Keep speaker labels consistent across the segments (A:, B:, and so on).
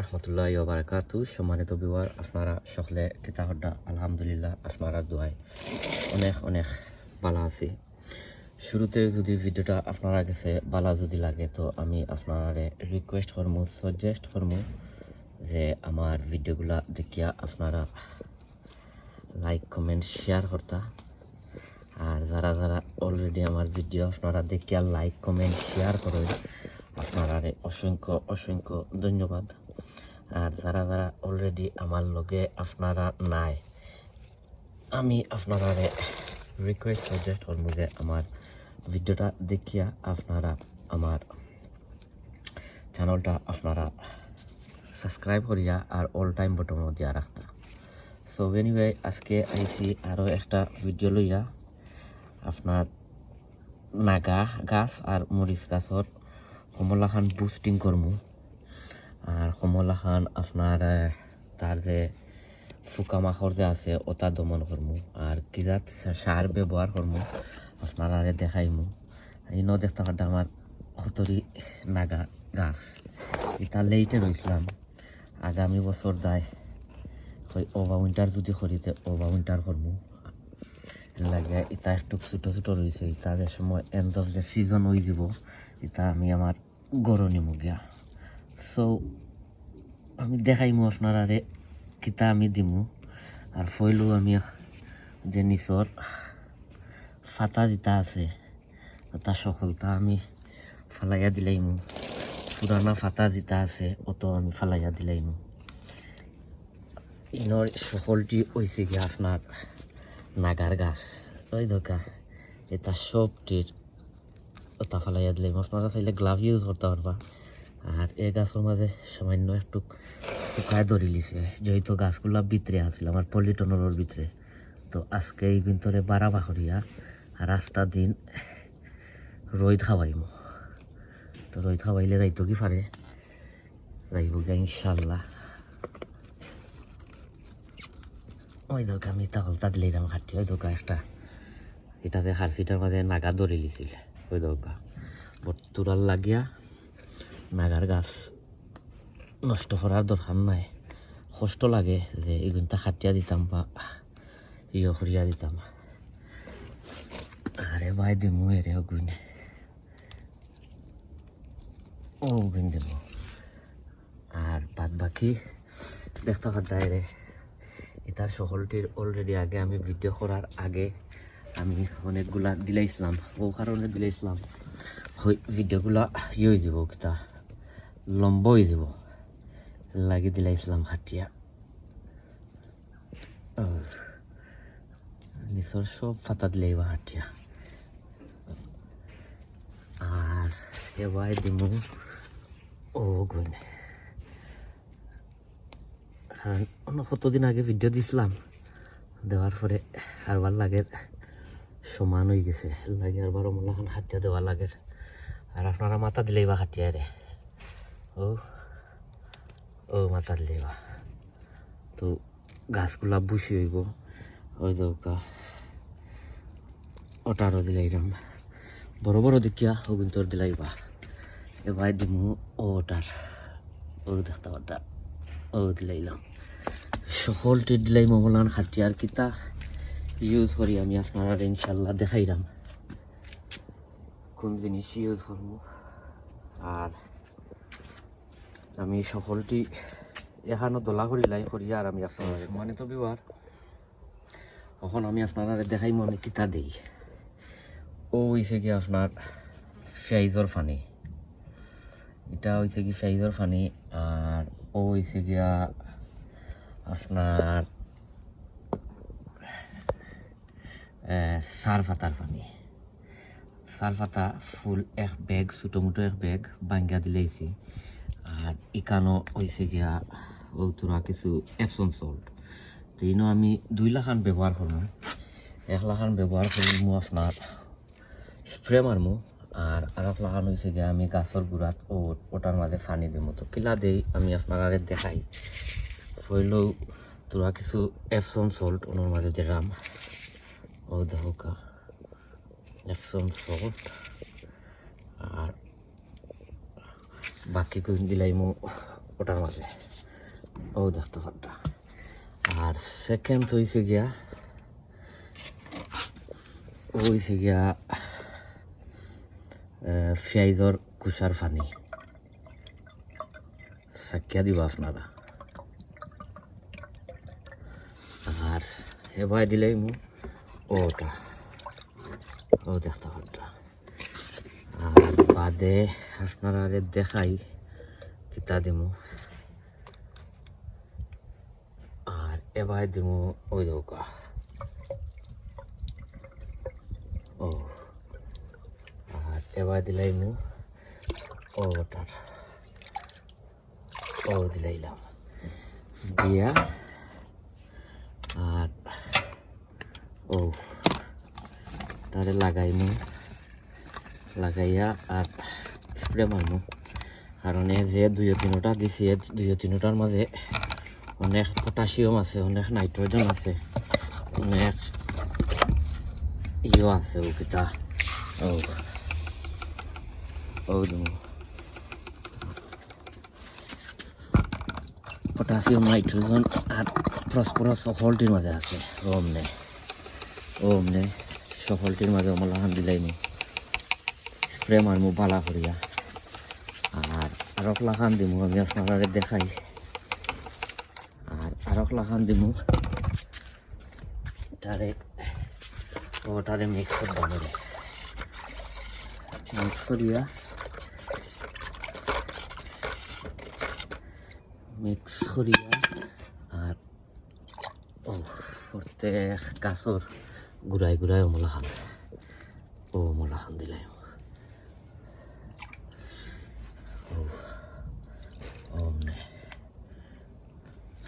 A: রহমতুল্লাহি ওয়া বারাকাতুহু। সম্মানিত ভিউয়ার, আপনারা সকলে কিতা হড্ডা? আলহামদুলিল্লাহ, আপনারা দোয়ায় অনেক অনেক ভালো আছি। শুরুতে যদি ভিডিওটা আপনারা কাছে ভালো যদি লাগে তো আমি আপনারা রিকোয়েস্ট করবো, সাজেস্ট করবো যে আমার ভিডিওগুলা দেখিয়া আপনারা লাইক কমেন্ট শেয়ার করতা। আর যারা যারা অলরেডি আমার ভিডিও আপনারা দেখিয়া লাইক কমেন্ট শেয়ার করেন, আপনারা অসংখ্য অসংখ্য ধন্যবাদ। আর যারা যারা অলরেডি আমার লগে আপনারা নাই, আমি আপনারা রিকোয়েস্ট সাজেস্ট করবো যে আমার ভিডিওটা দেখিয়া আপনারা আমার চ্যানেলটা আপনারা সাবস্ক্রাইব করিয়া আর অল টাইম বটন দিয়া রাখতা। সো এনিওয়ে, আজকে আইছি আরও একটা ভিডিও লইয়া। আপনার নাগা গাছ আর মরিচ গাছর কমলাখান বুস্টিং করমু। আর কমলাখান আপনার তার যে ফুকামাখর যে আছে ওটা দমন করমু। আর কিজাত সার ব্যবহার করমু আপনারা দেখাইমু। ইনো দেখতে পারটা আমার খতরি নাগা গাছ, এটা লেইটে রইছিলাম। আগামী বছর দায় ওভা উইন্টার যদি করিতে ওভা উইন্টার করমু লাগে। এটা একটু ছোটো ছোটো রয়েছে, এটা যে সময় এন্ড অফ দ্য সিজন হয়ে যাব, এটা আমি আমার গরু নিমু গিয়া। সো আমি দেখাইমু আপনারা কিতা আমি দিমু। আর ফইলেও আমি যে নিচর ফাতা যেটা আছে তা সকলটা আমি ফালাইয়া দিলাইমু। পুরানা ফাতা যেটা আছে অত আমি ফালাইয়া দিলাইমু। ইনর সকলটি হয়েছে গিয়া আপনার নাগার গাছ। ওই ধোকা এটা সবটির ওটা ফালাইয়া দিলাম। আপনারা চাইলে গ্লাভ ইউজ করতে পারবা। আর এই গাছের মাঝে সামান্য একটু শুকায় ধরি লিছে, যেহেতু গাছগুলা ভিতরে আছিল আমার পলিটনের ভিতরে। তো আজকে এই কিন্তু বাড়া বাহরিয়া রাস্তা দিন রোদ খাওয়াইমু। তো রোদ খাওয়াইলে যাইতো কি পারে, যাইব গা ইনশাল্লাহ। ওই দোকা আমি তাহলতা দিলাম খাটি। ওই দোকা একটা এটাতে হারসিটার মাঝে নাগা ধরে লিছিল। ওই দোকা বর্তুরাল লাগিয়া নাগার গাছ নষ্ট করার দরকার নাই। কষ্ট লাগে যে এগুনটা খাটিয়া দিতাম বা করিয়া দিতাম। আরে ভাই দিমু এরে গুণ ও গুণ দিমু। আর বাদ বাকি দেখতে পারতাই রে এটার সকলটির অলরেডি আগে আমি ভিডিও করার আগে আমি অনেকগুলা দিলাইছিলাম। ও কারণে দিলাইছিলাম ওই ভিডিওগুলা হয়ে যাব, কিতা লম্বা হয়ে যাব লাগি দিলাইছিলাম খাটিয়া। নিচর সব ফাতা দিলাই বা খাটিয়া। আর এবার দিমু ও গুণ। কারণ অন্য কতদিন আগে ভিডিও দিছিলাম, দেওয়ার পরে আরবার লাগে সমান হয়ে গেছে, লাগে আরবার মলাখান খাটিয়া দেওয়া লাগে। আর আপনারা মাথা দিলেই বা খাটিয়া রে ও ও মাথা দিলেই বা তো গাছগুলা বুসি হইব। ওই দৌকা ওটারও দিলাইলাম বড় বড় দেখিয়া ও কিন্তু দিলাইবা। এবার দিমু ওটার ও দেখতে ওটা ও দিলাইলাম। সকলটি দিলাই মমলান খাটিয়ার কিতা ইউজ করি আমি আপনারা ইনশাল্লাহ দেখাইলাম কোন জিনিস ইউজ করবো। আর আমি সকলটি এখানো দোলা করিলাই করিয়া আর আমি আপনারা সম্মানিত ভিউয়ার, এখন আমি আপনারা দেখাইমু আমি কিতা দেই। ও হয়েছে কি আপনার ফেইজর ফানি, এটা হয়েছে কি ফেইজর ফানি। আর ও হয়েছে গিয়া আপনার সার পাতার পানি। সার পাতা ফুল এক ব্যাগ, ছোটো মোটো এক ব্যাগ বাঙ্গা দিলেইছি। আর ইকানো হয়েছে গিয়া ও তোরা কিছু এপসন সল্ট। তো ইনো আমি 2 লাখান ব্যবহার করবো। 1 লাখান ব্যবহার করবো আপনার স্প্রে মারমু। আর 1 লাখান হয়েছে গিয়া আমি গাছের গুড়াত ওটার মাঝে পানি দিব। তো কিলা দেই আমি আপনারা দেখাই। হইলেও তোরা কিছু এপসন সল্ট ওনার মাঝে দিলাম। ও দেখা এপসন সল্ট। আর বাকি করে দিলাইমু ওটার মাঝে। ও দেখতে পারটা। আর সেকেন্ড হয়েছে গিয়া হয়েছে গিয়া পেঁয়াজর কুষার ফানি সাকিয়া দিব আপনারা। আর এবার দিলেই মু ওটা ও দেখতে পারটা। আর বাদে আপনারা দেখাই কিতা দিমু। আর এবার দিমু ওই দৌকা ও। আর এবার দিলাইমু ওটার ও দিলাইলাম দিয়া। আর ও তারে লাগাইমু লাগাইয়া আর স্প্রে মারমু। কারণ যে 2-3টা দিছি, 2-3টার মাঝে অনেক পটাশিয়াম আছে, অনেক নাইট্রোজেন আছে, অনেক ইয়ে আছে। ও কিতা ও ও পটাশিয়াম, নাইট্রোজেন আর ফসফরাস সকলটির মাঝে আছে। ওমনে সকলটির মাঝে অমলাহান দিলাইমু স্প্রে মারমু বালা করিয়া। আর আরক লাখান দিমু আমি আপনারা দেখাই। আর আরক লাখান দিমু তারে ওটারে মিক্স করবা মেরে মিক্স করিয়া আর ও প্রত্যেক গাছর ঘুরাই ঘুরাই মলাখান মলাখান দিলাই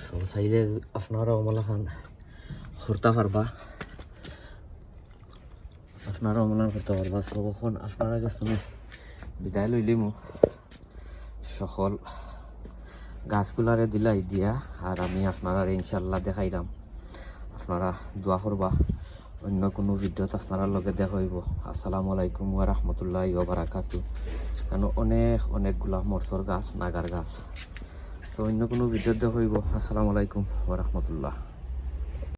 A: সব চাইলে আপনারা মলাখান করতে পারবা, আপনারা অমলান করতে পারবা। সবখন আপনারা কাছে বিদায় লইলিমু সকল গাছগুলারে দিলাই দিয়া। আর আমি আপনারা ইনশাল্লাহ দেখাইলাম, আপনারা দোয়া করবা। অন্য কোনো ভিডিওত আপনার লগে দেখা হইব। আসসালামু আলাইকুম ওয়া রাহমাতুল্লাহি ওয়া বারাকাতু। কারণ অনেকগুলা মরসর গাছ, নাগার গাছ। তো অন্য কোনো ভিডিও দেখা হইব। আসসালামু আলাইকুম ওয়া রাহমাতুল্লাহ।